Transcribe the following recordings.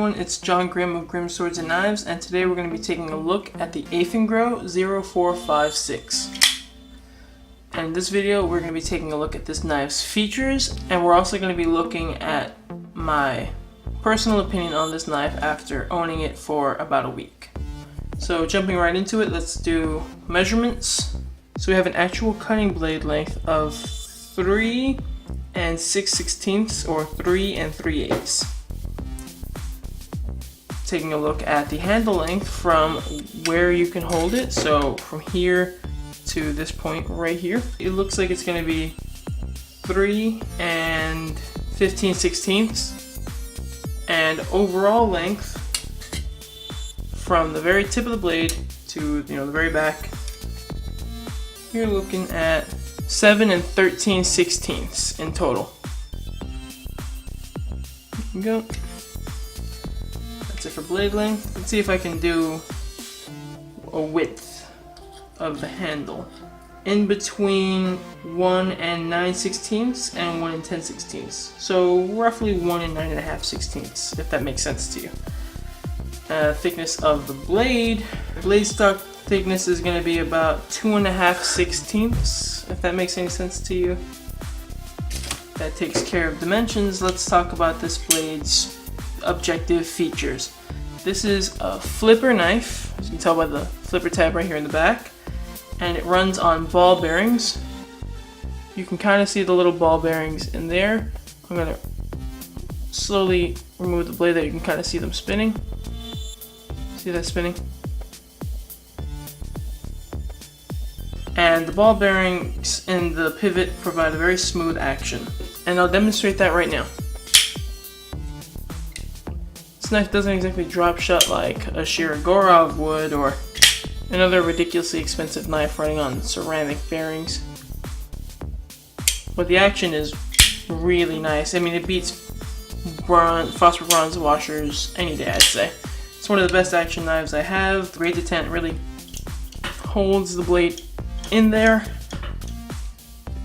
everyone, it's John Grimm of Grimm Swords and Knives, and today we're going to be taking a look at the Eafengrow 0456. And in this video we're going to be taking a look at this knife's features, and we're also going to be looking at my personal opinion on this knife after owning it for about a week. So jumping right into it, let's do measurements. So we have an actual cutting blade length of 3 6/16 or 3 3/8. Taking a look at the handle length from where you can hold it, so from here to this point right here, it looks like it's going to be 3 15/16, and overall length from the very tip of the blade to the very back, you're looking at 7 13/16 in total. There you go. That's it for blade length. Let's see if I can do a width of the handle. In between 1 9/16 and 1 10/16. So roughly 1 9.5/16, if that makes sense to you. Thickness of the blade. Blade stock thickness is going to be about 2.5/16, if that makes any sense to you. That takes care of dimensions. Let's talk about this blade's objective features. This is a flipper knife, as you can tell by the flipper tab right here in the back, and it runs on ball bearings. You can kind of see the little ball bearings in there. I'm going to slowly remove the blade there. You can kind of see them spinning. See that spinning? And the ball bearings and the pivot provide a very smooth action. And I'll demonstrate that right now. This knife doesn't exactly drop shut like a Shirogorov would, or another ridiculously expensive knife running on ceramic bearings. But the action is really nice. I mean, it beats phosphor bronze washers any day, I'd say. It's one of the best action knives I have. The G10 really holds the blade in there.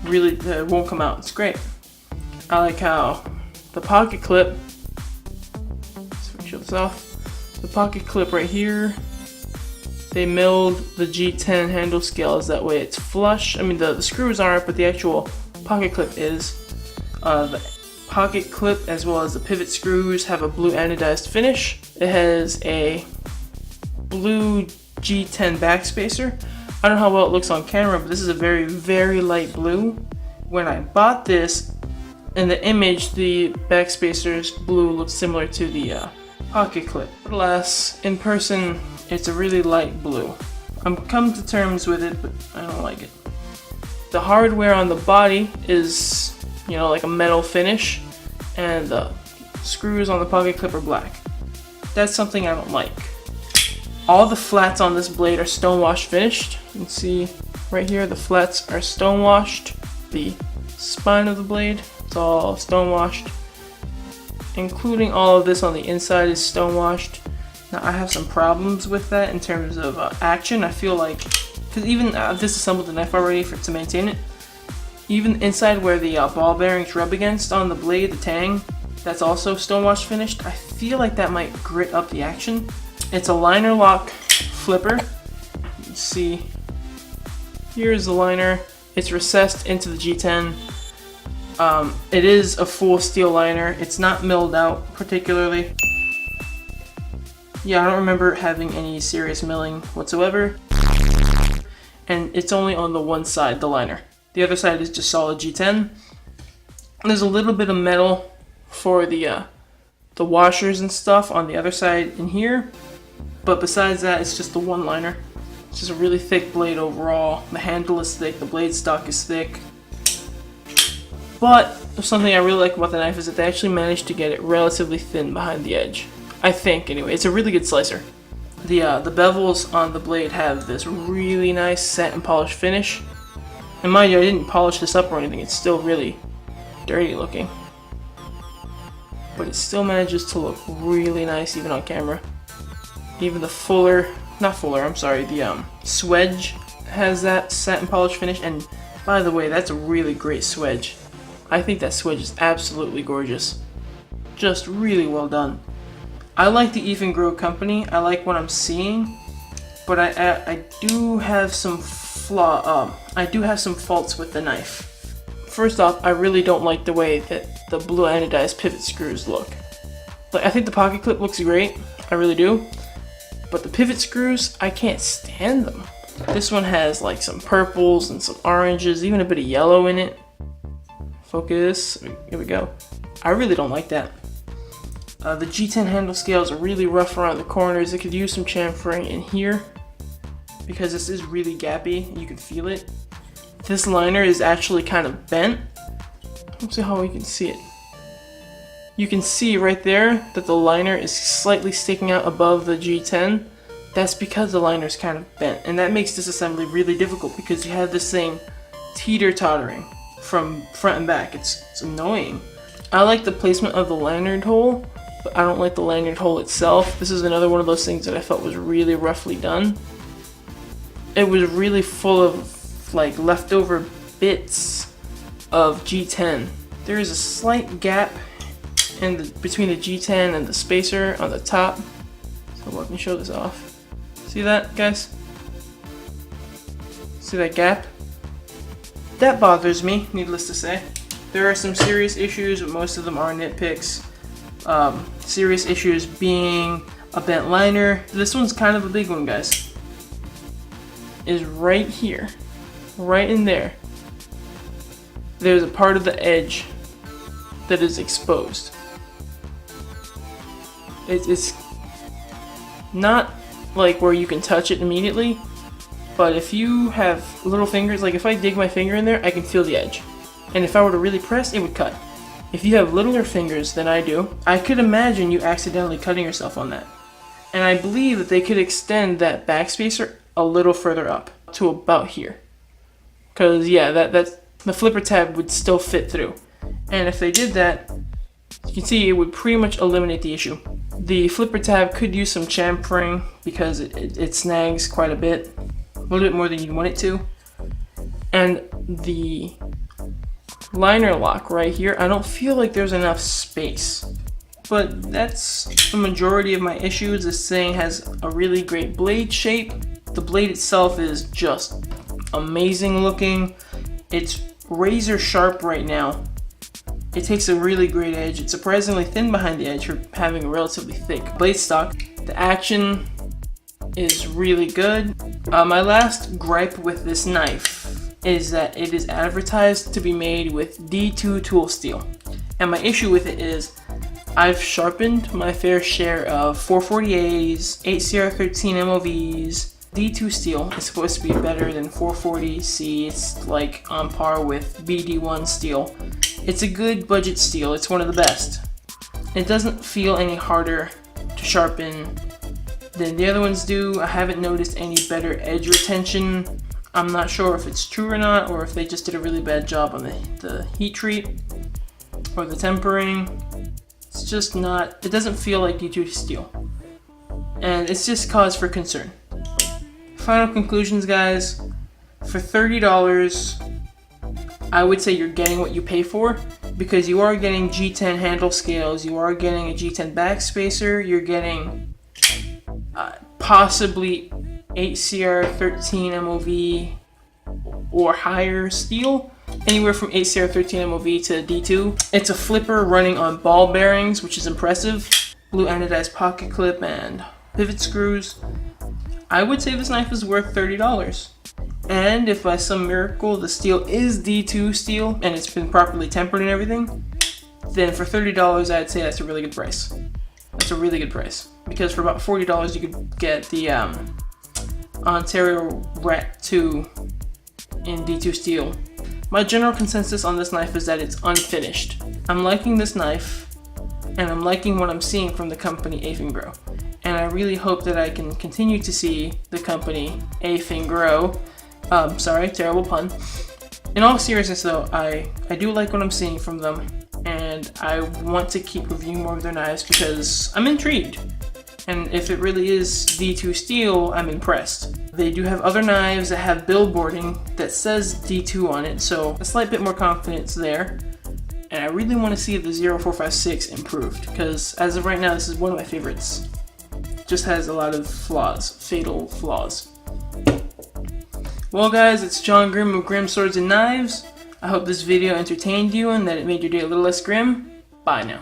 Really, it won't come out. It's great. I like how the pocket clip, switch this off, the pocket clip right here, they milled the G10 handle scales that way it's flush. I mean, the screws aren't, but the actual pocket clip is. The pocket clip as well as the pivot screws have a blue anodized finish. It has a blue G10 backspacer. I don't know how well it looks on camera, but this is a very, very light blue. When I bought this, in the image, the backspacer's blue looks similar to the pocket clip. But alas, in person, it's a really light blue. I'm come to terms with it, but I don't like it. The hardware on the body is, like a metal finish, and the screws on the pocket clip are black. That's something I don't like. All the flats on this blade are stonewash finished. You can see right here the flats are stonewashed. The spine of the blade, it's all stonewashed. Including all of this on the inside is stonewashed. Now I have some problems with that in terms of action. I feel like, because even I've disassembled the knife already to maintain it. Even inside where the ball bearings rub against on the blade, the tang, that's also stonewash finished. I feel like that might grit up the action. It's a liner lock flipper. You can see here's the liner. It's recessed into the G10. It is a full steel liner. It's not milled out particularly. Yeah, I don't remember having any serious milling whatsoever. And it's only on the one side, the liner. The other side is just solid G10. There's a little bit of metal for the washers and stuff on the other side in here. But besides that, it's just the one liner. It's just a really thick blade overall. The handle is thick, the blade stock is thick. But something I really like about the knife is that they actually managed to get it relatively thin behind the edge. I think, anyway. It's a really good slicer. The bevels on the blade have this really nice satin polish finish. And mind you, I didn't polish this up or anything. It's still really dirty looking. But it still manages to look really nice even on camera. Even the the swedge has that satin polish finish, and by the way, that's a really great swedge. I think that swedge is absolutely gorgeous. Just really well done. I like the Eafengrow company. I like what I'm seeing, but I do have some I do have some faults with the knife. First off, I really don't like the way that the blue anodized pivot screws look. Like, I think the pocket clip looks great, I really do, but the pivot screws, I can't stand them. This one has like some purples and some oranges, even a bit of yellow in it. Focus, here we go. I really don't like that. The G10 handle scales are really rough around the corners. It could use some chamfering in here because this is really gappy. You can feel it. This liner is actually kind of bent. Let's see how we can see it. You can see right there that the liner is slightly sticking out above the G10. That's because the liner is kind of bent, and that makes this assembly really difficult because you have this thing teeter-tottering from front and back. It's annoying. I like the placement of the lanyard hole, but I don't like the lanyard hole itself. This is another one of those things that I felt was really roughly done. It was really full of like leftover bits of G10. There is a slight gap between the G10 and the spacer on the top. So let me show this off. See that, guys? See that gap? That bothers me, needless to say. There are some serious issues, but most of them are nitpicks. Serious issues being a bent liner. This one's kind of a big one, guys. Is right here, right in there. There's a part of the edge that is exposed. It's not like where you can touch it immediately, but if you have little fingers, like if I dig my finger in there, I can feel the edge. And if I were to really press, it would cut. If you have littler fingers than I do, I could imagine you accidentally cutting yourself on that. And I believe that they could extend that backspacer a little further up to about here. Cause yeah, that's the flipper tab would still fit through. And if they did that, you can see it would pretty much eliminate the issue. The flipper tab could use some chamfering because it snags quite a bit. A little bit more than you want it to. And the liner lock right here, I don't feel like there's enough space. But that's the majority of my issues. This thing has a really great blade shape. The blade itself is just amazing looking. It's razor sharp right now. It takes a really great edge. It's surprisingly thin behind the edge for having a relatively thick blade stock. The action is really good. My last gripe with this knife is that it is advertised to be made with D2 tool steel. And my issue with it is I've sharpened my fair share of 440As, 8CR13 MOVs. D2 steel is supposed to be better than 440C. It's like on par with BD1 steel. It's a good budget steel. It's one of the best. It doesn't feel any harder to sharpen than the other ones do. I haven't noticed any better edge retention. I'm not sure if it's true or not, or if they just did a really bad job on the heat treat or the tempering. It's just not, it doesn't feel like D2 steel. And it's just cause for concern. Final conclusions, guys. For $30, I would say you're getting what you pay for, because you are getting G10 handle scales, you are getting a G10 backspacer, you're getting possibly 8CR13 MOV or higher steel, anywhere from 8CR13 MOV to D2. It's a flipper running on ball bearings, which is impressive. Blue anodized pocket clip and pivot screws. I would say this knife is worth $30. And if by some miracle the steel is D2 steel and it's been properly tempered and everything, then for $30 I'd say that's a really good price. That's a really good price. Because for about $40 you could get the Ontario Rat 2 in D2 steel. My general consensus on this knife is that it's unfinished. I'm liking this knife, and I'm liking what I'm seeing from the company Eafengrow. And I really hope that I can continue to see the company Eafengrow. Sorry, terrible pun. In all seriousness though, I do like what I'm seeing from them, and I want to keep reviewing more of their knives because I'm intrigued. And if it really is D2 steel, I'm impressed. They do have other knives that have billboarding that says D2 on it, so a slight bit more confidence there. And I really want to see the 0456 improved, because as of right now, this is one of my favorites. Just has a lot of flaws, fatal flaws. Well guys, it's John Grimm of Grimm Swords and Knives. I hope this video entertained you and that it made your day a little less grim. Bye now.